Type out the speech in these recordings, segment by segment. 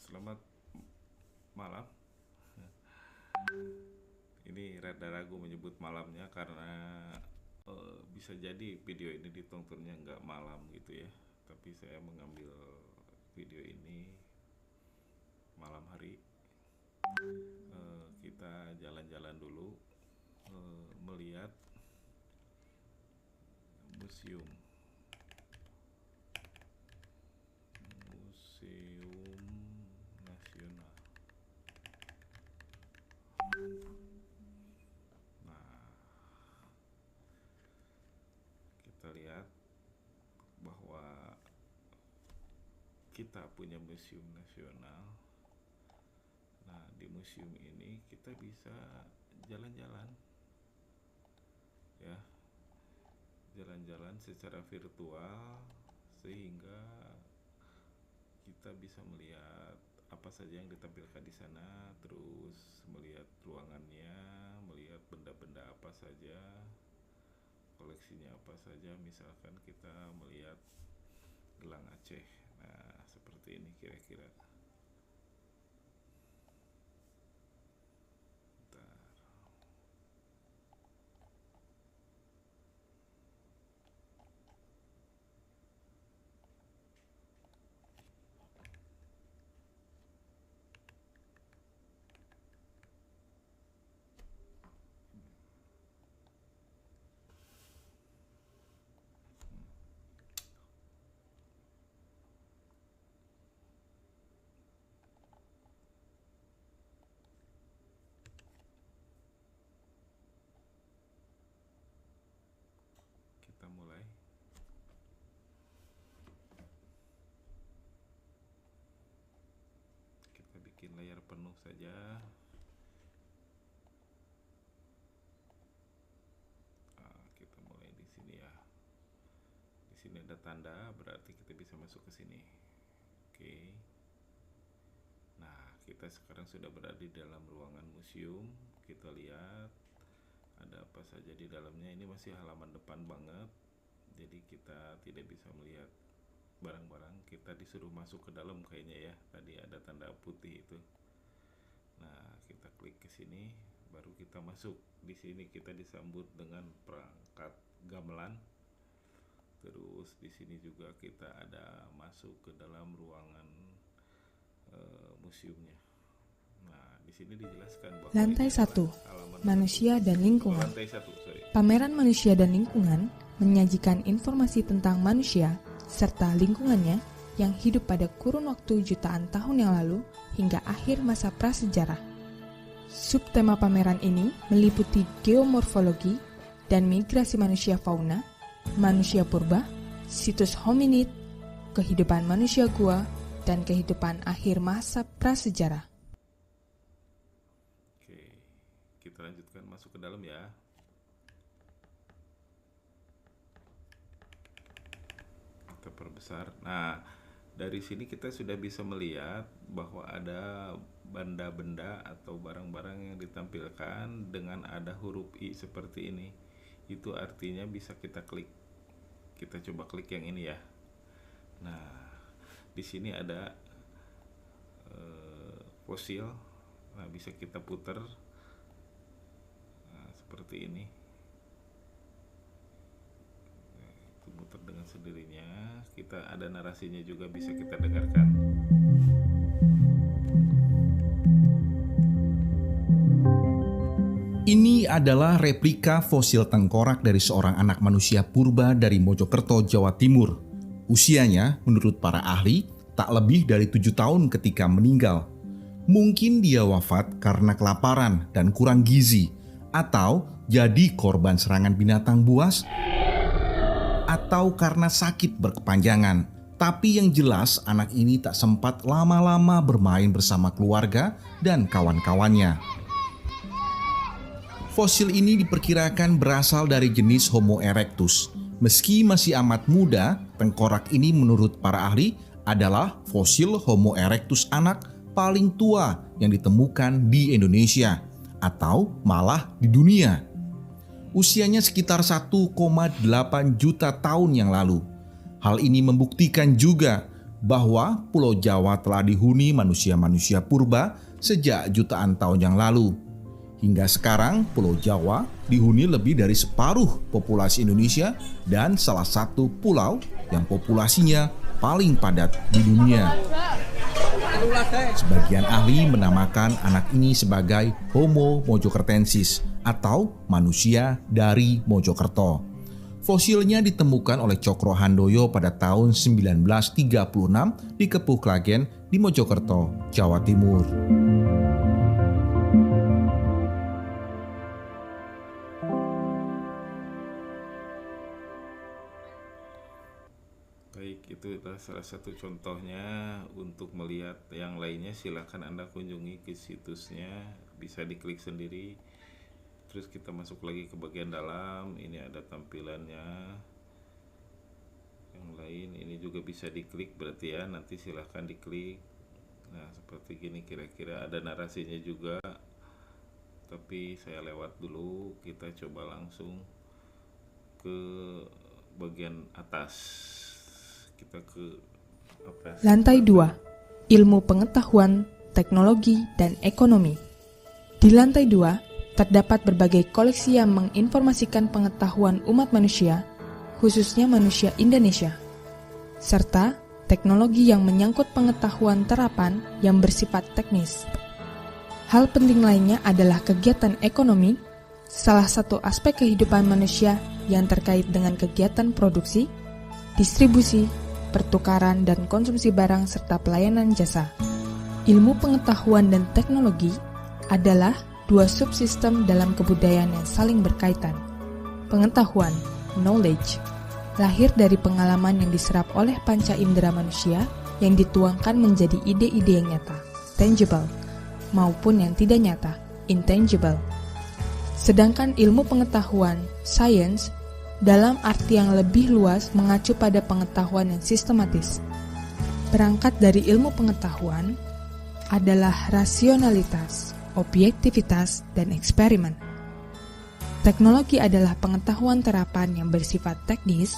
Selamat malam. Ini rada ragu menyebut malamnya karena bisa jadi video ini ditontonnya nggak malam gitu ya. Tapi saya mengambil video ini malam hari. Kita jalan-jalan dulu melihat museum nasional. Nah, kita lihat bahwa kita punya museum nasional. Nah, di museum ini kita bisa jalan-jalan, ya, jalan-jalan secara virtual sehingga kita bisa melihat apa saja yang ditampilkan di sana, terus melihat ruangannya, melihat benda-benda apa saja, koleksinya apa saja. Misalkan kita melihat gelang Aceh. Nah, seperti ini kira-kira. Bentar. Kita mulai. Kita bikin layar penuh saja. Kita mulai di sini ya. Di sini ada tanda, berarti kita bisa masuk ke sini. Oke. Nah, kita sekarang sudah berada di dalam ruangan museum. Kita lihat ada apa saja di dalamnya. Ini masih halaman depan banget, jadi kita tidak bisa melihat barang-barang. Kita disuruh masuk ke dalam kayaknya ya. Tadi ada tanda putih itu. Nah, kita klik ke sini, baru kita masuk. Di sini kita disambut dengan perangkat gamelan. Terus di sini juga kita ada masuk ke dalam ruangan museumnya. Nah, di sini dijelaskan bahwa Lantai 1, Manusia dan Lingkungan. Lantai 1, sorry. Pameran Manusia dan Lingkungan menyajikan informasi tentang manusia serta lingkungannya yang hidup pada kurun waktu jutaan tahun yang lalu hingga akhir masa prasejarah. Subtema pameran ini meliputi geomorfologi dan migrasi manusia fauna, manusia purba, situs hominid, kehidupan manusia gua, dan kehidupan akhir masa prasejarah. Oke, kita lanjutkan masuk ke dalam ya. Kita perbesar. Nah, dari sini kita sudah bisa melihat bahwa ada benda-benda atau barang-barang yang ditampilkan dengan ada huruf I seperti ini. Itu artinya bisa kita klik. Kita coba klik yang ini ya. Nah, di sini ada fosil. Nah, bisa kita putar. Nah, seperti ini. Nah, itu muter dengan sendirinya. Kita ada narasinya juga, bisa kita dengarkan. Ini adalah replika fosil tengkorak dari seorang anak manusia purba dari Mojokerto, Jawa Timur. Usianya, menurut para ahli, tak lebih dari 7 tahun ketika meninggal. Mungkin dia wafat karena kelaparan dan kurang gizi, atau jadi korban serangan binatang buas, atau karena sakit berkepanjangan. Tapi yang jelas anak ini tak sempat lama-lama bermain bersama keluarga dan kawan-kawannya. Fosil ini diperkirakan berasal dari jenis Homo erectus. Meski masih amat muda, tengkorak ini menurut para ahli adalah fosil Homo erectus anak paling tua yang ditemukan di Indonesia, atau malah di dunia. Usianya sekitar 1,8 juta tahun yang lalu. Hal ini membuktikan juga bahwa Pulau Jawa telah dihuni manusia-manusia purba sejak jutaan tahun yang lalu. Hingga sekarang, Pulau Jawa dihuni lebih dari separuh populasi Indonesia dan salah satu pulau yang populasinya paling padat di dunia. Sebagian ahli menamakan anak ini sebagai Homo mojokertensis atau manusia dari Mojokerto. Fosilnya ditemukan oleh Cokro Handoyo pada tahun 1936 di Kepuh Klagen di Mojokerto, Jawa Timur. Baik, itu adalah salah satu contohnya. Untuk melihat yang lainnya silakan Anda kunjungi ke situsnya, bisa diklik sendiri. Terus kita masuk lagi ke bagian dalam, ini ada tampilannya. Yang lain ini juga bisa diklik berarti ya, nanti silakan diklik. Nah, seperti gini kira-kira, ada narasinya juga. Tapi saya lewat dulu, kita coba langsung ke bagian atas. Kita ke apa? Lantai 2, Ilmu Pengetahuan, Teknologi, dan Ekonomi. Di lantai 2, terdapat berbagai koleksi yang menginformasikan pengetahuan umat manusia, khususnya manusia Indonesia, serta teknologi yang menyangkut pengetahuan terapan yang bersifat teknis. Hal penting lainnya adalah kegiatan ekonomi, salah satu aspek kehidupan manusia yang terkait dengan kegiatan produksi, distribusi, pertukaran dan konsumsi barang serta pelayanan jasa. Ilmu pengetahuan dan teknologi adalah dua subsistem dalam kebudayaan yang saling berkaitan. Pengetahuan, knowledge, lahir dari pengalaman yang diserap oleh panca indera manusia yang dituangkan menjadi ide-ide yang nyata, tangible, maupun yang tidak nyata, intangible. Sedangkan ilmu pengetahuan, science, dalam arti yang lebih luas mengacu pada pengetahuan yang sistematis. Berangkat dari ilmu pengetahuan adalah rasionalitas, objektivitas, dan eksperimen. Teknologi adalah pengetahuan terapan yang bersifat teknis,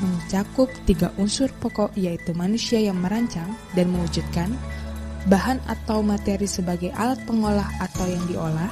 mencakup 3 unsur pokok yaitu manusia yang merancang dan mewujudkan, bahan atau materi sebagai alat pengolah atau yang diolah,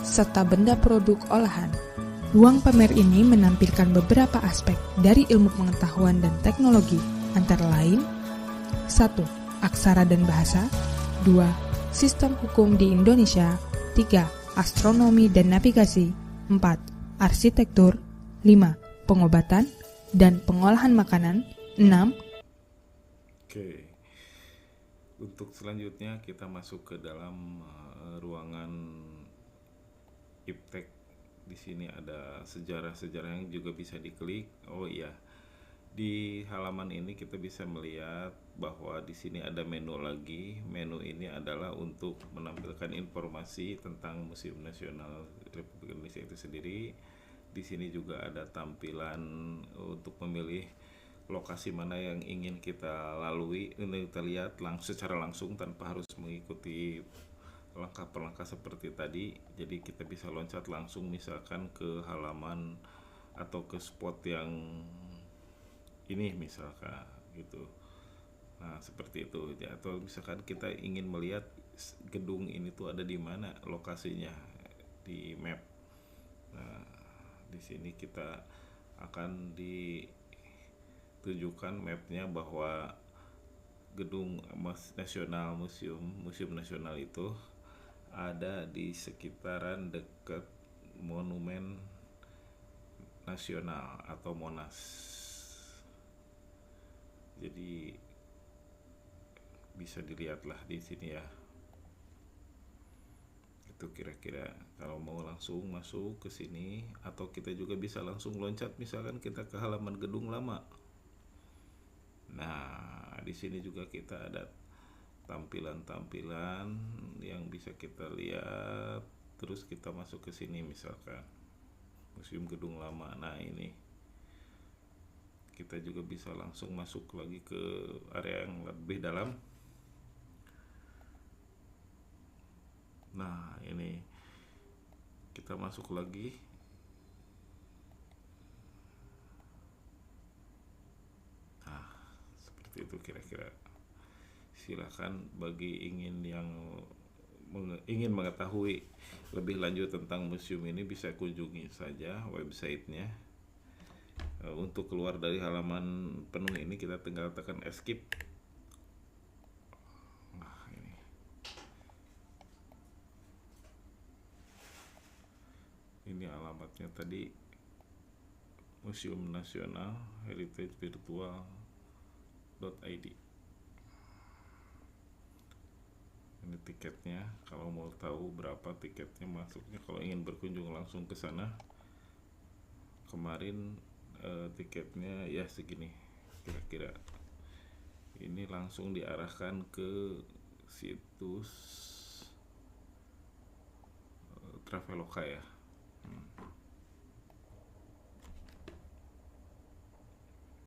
serta benda produk olahan. Ruang pamer ini menampilkan beberapa aspek dari ilmu pengetahuan dan teknologi, antara lain 1. Aksara dan bahasa 2. Sistem hukum di Indonesia 3. Astronomi dan navigasi 4. Arsitektur 5. Pengobatan dan pengolahan makanan 6. Oke. Untuk selanjutnya kita masuk ke dalam ruangan iptek. Di sini ada sejarah-sejarah yang juga bisa diklik. Oh iya, di halaman ini kita bisa melihat bahwa di sini ada menu lagi. Menu ini adalah untuk menampilkan informasi tentang Museum Nasional Republik Indonesia itu sendiri. Di sini juga ada tampilan untuk memilih lokasi mana yang ingin kita lalui. Ini kita lihat secara langsung tanpa harus mengikuti langkah per langkah seperti tadi. Jadi kita bisa loncat langsung misalkan ke halaman atau ke spot yang ini misalkan gitu. Nah, seperti itu ya. Atau misalkan kita ingin melihat gedung ini tuh ada di mana lokasinya di map. Nah, di sini kita akan ditunjukkan mapnya bahwa gedung nasional museum nasional itu ada di sekitaran dekat Monumen Nasional atau Monas. Jadi bisa dilihatlah di sini ya. Itu kira-kira kalau mau langsung masuk ke sini, atau kita juga bisa langsung loncat misalkan kita ke halaman gedung lama. Nah, di sini juga kita ada tampilan-tampilan yang bisa kita lihat. Terus kita masuk ke sini misalkan Museum Gedung Lama. Nah, ini kita juga bisa langsung masuk lagi ke area yang lebih dalam. Nah, ini kita masuk lagi. Nah, seperti itu kira-kira. silahkan bagi ingin mengetahui lebih lanjut tentang museum ini bisa kunjungi saja websitenya. Untuk keluar dari halaman penuh ini kita tinggal tekan escape. Nah, ini alamatnya tadi, Museum Nasional Heritage Virtual.id. Ini tiketnya, kalau mau tahu berapa tiketnya masuknya kalau ingin berkunjung langsung ke sana. Kemarin tiketnya ya segini kira-kira. Ini langsung diarahkan ke situs Traveloka ya.